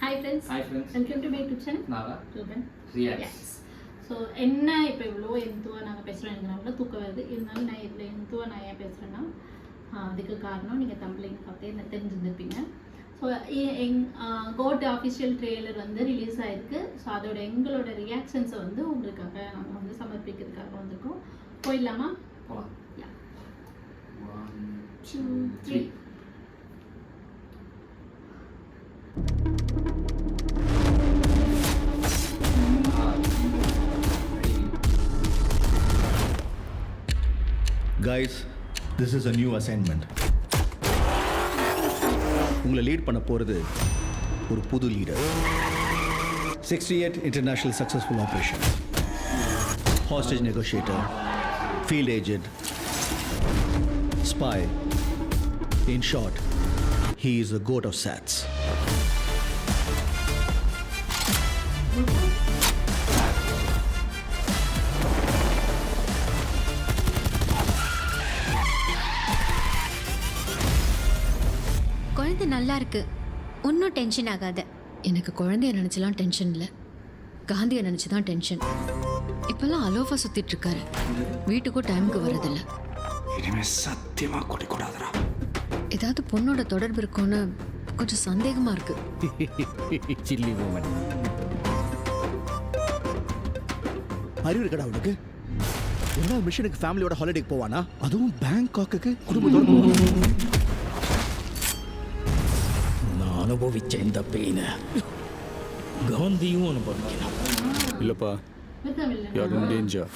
Hi friends. Welcome to my YouTube channel. Nava. Ruben. Yes. So என்ன இப்போ இவ்வளோ எந்துவா நாங்கள் பேசுகிறோம் எங்கனால தூக்கம் வருது இருந்தாலும் நான் இதில் எந்துவா நான் ஏன் பேசுகிறேன்னா அதுக்கு காரணம் நீங்கள் தம்பிளைங்க பார்த்தே என்ன தெரிஞ்சுருந்துருப்பீங்க. ஸோ கோட் அஃபிஷியல் ட்ரெய்லர் வந்து ரிலீஸ் ஆகிருக்கு. ஸோ அதோட எங்களோட ரியாக்ஷன்ஸை வந்து உங்களுக்காக நாங்கள் வந்து சமர்ப்பிக்கிறதுக்காக வந்திருக்கோம். போயிடலாமா? போகலாம். 1 2 3. Guys, this is a new assignment. உங்களை லீட் பண்ண போகிறது ஒரு புது leader. 68 international successful operations. Hostage negotiator, field agent, spy. In short, he is the goat of SATS. குழந்தை நல்லா இருக்கு, ஒன்றும் டென்ஷன் ஆகாத. எனக்கு குழந்தைய நினச்சலாம் டென்ஷன் இல்லை, காந்தியை நினச்சி தான் டென்ஷன். இப்போல்லாம் அலோஃபா சுற்றிட்டு இருக்காரு, வீட்டுக்கும் டைமுக்கு வரதில்ல. இனிமே சத்தியமா குடிக்கூடாதுடா. ஏதாவது பொண்ணோட தொடர்பு இருக்கும்னு கொஞ்சம் சந்தேகமாக இருக்கு. Chilli woman. அறிவு இருக்கடா உனக்கு? என்ன மிஷனுக்கு ஃபேமிலியோட ஹாலிடேக்கு போவானா? அதுவும் பேங்காக்கு குடும்பத்தோட போவானா? அனுபவிச்ச இந்த பெயினை காந்தியும் அனுபவிக்கணும். இல்லப்பா, யார் இன் டேஞ்சர்.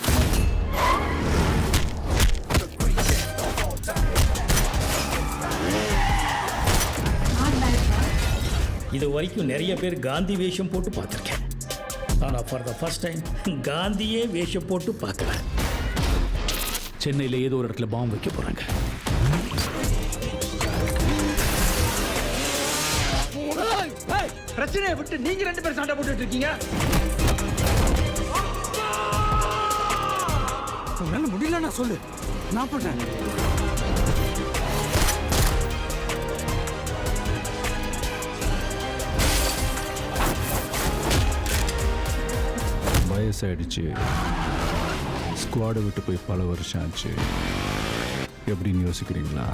இது வரைக்கும் நிறைய பேர் காந்தி வேஷம் போட்டு பார்த்துருக்கேன், ஆனால் ஃபார் த ஃபர்ஸ்ட் டைம் காந்தியே வேஷம் போட்டு பார்க்கல. சென்னையில் ஏதோ ஒரு இடத்துல பாம்பு வைக்க போகிறாங்க. பிரச்சனையை விட்டு நீங்க 2 பேரும் சண்டை போட்டுட்டு இருக்கீங்க. உன்னால முடியல, நான் சொல்லு, நான் பண்றேன். வயசாயிடுச்சு, ஸ்குவாடை விட்டு போய் பல வருஷம் ஆச்சு. எப்படின்னு யோசிக்கிறீங்களா?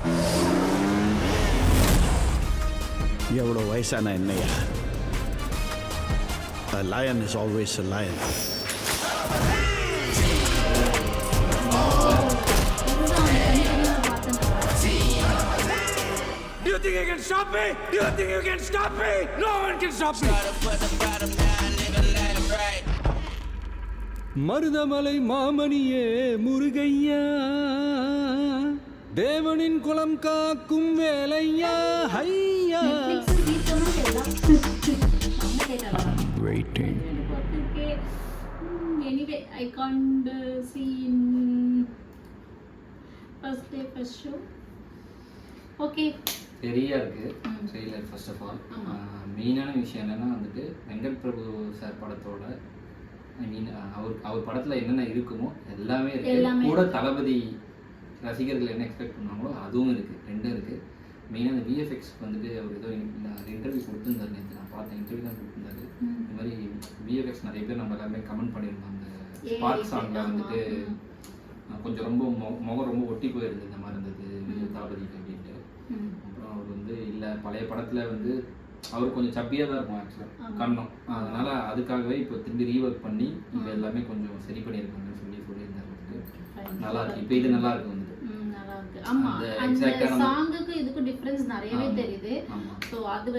எவ்வளோ வயசான என்னையா? A lion is always a lion. Do you think you can stop me? Do you think you can stop me? No one can stop me. Marudhamalai மாமணியே முருகையா, தேவனின் குலம் காக்கும் வேலையா, ஹையா. Waiting. Anyway, I can't see in first day first show. Okay. சரியா இருக்கு trailer. First of all மெயினான விஷயம் என்னன்னா வந்துட்டு வெங்கட் பிரபு சார் படத்தோட ஐ மீன் அவர் படத்தில் என்னென்ன இருக்குமோ எல்லாமே இருக்கு. கூட தளபதி ரசிகர்கள் என்ன எக்ஸ்பெக்ட் பண்ணுவாங்களோ அதுவும் இருக்குது, ரெண்டும் இருக்குது. மெயினாக அந்த விஎஃப்எக்ஸ்க்கு வந்துட்டு அவர் ஏதோ இன்டர்வியூ கொடுத்துருந்தாரு. நேற்று நான் பார்த்த இன்டர்வியூ தான் கொடுத்துருந்தாரு. இந்த மாதிரி விஎஃப்எக்ஸ் நிறைய பேர் நம்ம எல்லாருமே கமெண்ட் பண்ணியிருந்தோம். அந்த ஸ்பார்க் சாங்கில் வந்துட்டு கொஞ்சம் ரொம்ப முகம் ரொம்ப ஒட்டி போயிருந்தது, இந்த மாதிரி இருந்தது தளபதிக்கு அப்படின்ட்டு. அப்புறம் அவர் வந்து இல்லை, பழைய படத்தில் வந்து அவர் கொஞ்சம் சப்பியாக தான் இருக்கும் ஆக்சுவலாக கண்ணம். அதனால் அதுக்காகவே இப்போ திரும்பி ரீஒர்க் பண்ணி இப்போ எல்லாமே கொஞ்சம் சரி பண்ணியிருக்காங்கன்னு சொல்லியிருந்தாரு. நல்லா இருக்கு. இப்போ இது நல்லா இருக்கு வந்துட்டு. ஆமா, அந்த சாங்குக்கு இதுக்கு டிஃபரன்ஸ் நிறையவே தெரியுது. ஸோ அது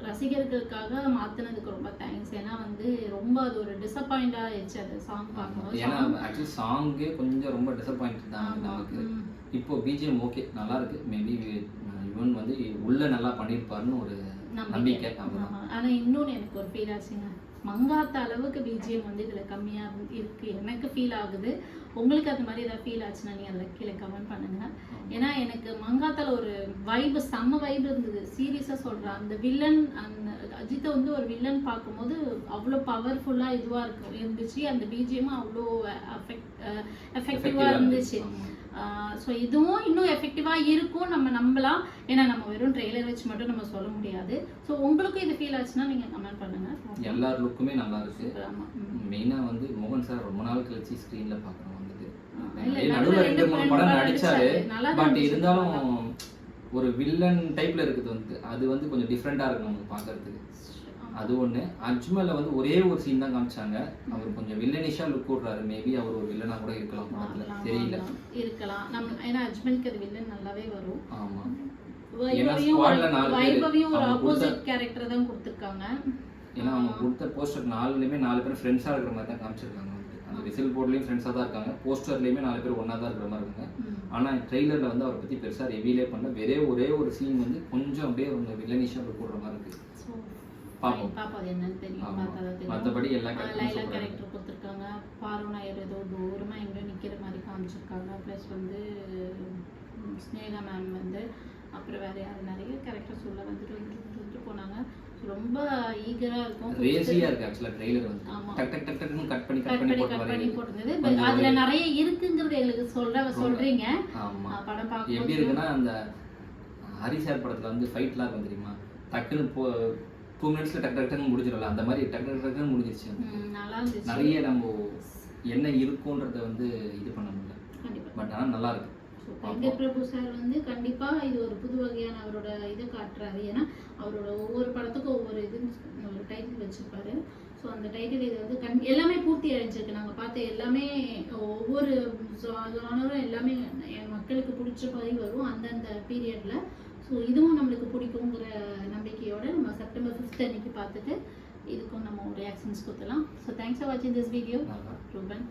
ரசிகர்களுக்காக மாத்தினதுக்கு ரொம்ப தேங்க்ஸ். ஏன்னா வந்து ரொம்ப அது ஒரு டிசப்பாயிண்டா ஆயிடுச்சு அந்த சாங் பார்க்கும்போது. ஏன்னா ஆக்சுவலி சாங்கே கொஞ்சம் ரொம்ப டிசப்பாயிண்ட் தான் நமக்கு. இப்போ பிஜிஎம் ஓகே நல்லா இருக்கு. மேபி இவன் வந்து உள்ள நல்லா பண்ணியிருப்பாருன்னு ஒரு நம்பிக்கை. ஆனால் இன்னொன்று எனக்கு ஒரு ஃபீல் ஆச்சுங்க, மங்காத்த அளவுக்கு பிஜிஎம் வந்து இதில் கம்மியாக இருக்கு எனக்கு ஃபீல் ஆகுது. உங்களுக்கு அது மாதிரி ஏதாவது ஃபீல் ஆச்சுன்னா நீங்கள் அதில் கீழே கமெண்ட் பண்ணுங்கள். ஏன்னா எனக்கு மங்காத்தால் ஒரு வைப்பு, செம்ம வைப்பு இருந்தது. சீரியஸாக சொல்கிறேன், அந்த வில்லன், அந்த அஜித்தை வந்து ஒரு வில்லன் பார்க்கும்போது அவ்வளோ பவர்ஃபுல்லாக இதுவாக இருந்துச்சு. அந்த பிஜிஎம் அவ்வளோ எஃபெக்டிவாக இருந்துச்சு. ஸோ இதுவும் இன்னும் எஃபெக்டிவாக இருக்கும் நம்ம நம்பலாம். ஏன்னா நம்ம வெறும் ட்ரெய்லர் வச்சு மட்டும் நம்ம சொல்ல முடியாது. ஸோ உங்களுக்கும் இது ஃபீல் ஆச்சுன்னா நீங்கள் கமெண்ட் பண்ணுங்கள். எல்லார் லுக்குமே நல்லா இருக்கு. ஆமாம். மெயினாக வந்து மோகன் சார் ரொம்ப நாள் கழிச்சு ஸ்க்ரீனில் பார்க்குறோம் வந்துட்டு. இல்ல, நடுவில் 2-3 படம் நடிச்சாரு. நல்லா பட் இருந்துச்சு. இருந்தாலும் ஒரு வில்லன் டைப்ல இருக்குது வந்து அது வந்து கொஞ்சம் டிஃப்ரெண்டா இருக்கு நமக்கு பார்க்கறதுக்கு. அது ஒன்று. அஜ்மலில் வந்து ஒரே ஒரு சீன் தான் காமிச்சாங்க. அவர் கொஞ்சம் வில்லனிஷா லுக் விடுறாரு. மேபி அவர் ஒரு வில்லனா கூட இருக்கலாம் படத்துல, தெரியல. இருக்கலாம். நம்ம ஏன்னா அஜ்மலுக்கு அது வில்லன் நல்லாவே வரும். ஆமா. வைபவியும் ஒரு ஆப்போசிட் கேரக்டர் தான் கொடுத்துருக்காங்க. ஏன்னா அவங்க கொடுத்த போஸ்டர் 4 பேர் ஃப்ரெண்ட்ஸா இருக்கிற மாதிரி தான் காமிச்சிருக்காங்க. அந்த விசில் போர்ட்லயும் ஃப்ரெண்ட்ஸா தான் இருக்காங்க. போஸ்டர்லயுமே 4 பேர் ஒண்ணா தான் இருக்கிற மாதிரி இருக்காங்க. ஆனா ட்ரெய்லர்ல வந்து அவரை பத்தி பெருசா ரிவீலே பண்ணல. ஒரே ஒரு சீன் வந்து கொஞ்சம் அப்படியே அவங்க வில்லனிஷா லுக் விடுற மாதிரி இருக்கு. பாப்பா அது என்னன்னு தெரியும். மற்றபடி எல்லா லைலா கேரக்டர் கொடுத்துருக்காங்க. பாரு நாயர் ஏதோ தூரமா எங்கேயோ நிக்கிற மாதிரி காமிச்சிருக்காங்க. ப்ளஸ் வந்து ஸ்னேகா மேம் வந்து, அப்புறம் வேற யாரும் நிறைய கேரக்டர்ஸ் உள்ள வந்துட்டு போனாங்க. ரொம்ப ஈகரா இருக்கும். ரேசியா இருக்கு ஆக்சுவலா ட்ரெய்லர் வந்து. டக் டக் டக் டக்னு கட் பண்ணி போட்டுருந்தது. அதுல நிறைய இருக்குங்கிறது எங்களுக்கு சொல்றீங்க. ஆமா. படம் பார்க்க எப்படி இருக்குன்னா அந்த ஹரிசார் படத்துல வந்து ஃபைட்லாம் இருக்கும் தெரியுமா? டக்குன்னு 2 மினிட்ஸ்ல டக் டக்னு முடிஞ்சிடல. அந்த மாதிரி டக் டக்னு முடிஞ்சிருச்சு. நல்லா இருந்துச்சு. நிறைய நம்ம என்ன இருக்குன்றத வந்து இது பண்ண முடியல. பட் ஆனால் நல்லா இருக்கு. வெங்கட் பிரபு சார் வந்து கண்டிப்பா இது ஒரு புது வகையான அவரோட இதை காட்டுறாரு. ஏன்னா அவரோட ஒவ்வொரு படத்துக்கும் ஒவ்வொரு ஒரு டைட்டில் வச்சிருப்பாரு. ஸோ அந்த டைட்டில் இது வந்து எல்லாமே பூர்த்தி அடைஞ்சிருக்கு. நாங்கள் பார்த்த எல்லாமே ஒவ்வொரு ஜானரும் எல்லாமே மக்களுக்கு பிடிச்ச மாதிரி வரும் அந்தந்த பீரியட்ல. ஸோ இதுவும் நம்மளுக்கு பிடிக்குங்கிற நம்பிக்கையோட நம்ம செப்டம்பர் 5 அன்னைக்கு பார்த்துட்டு இதுக்கும் நம்ம ரியாக்ஷன்ஸ் கொடுத்துலாம். ஸோ தேங்க்ஸ் ஃபார் வாட்சிங் திஸ் வீடியோ. ரூபன்.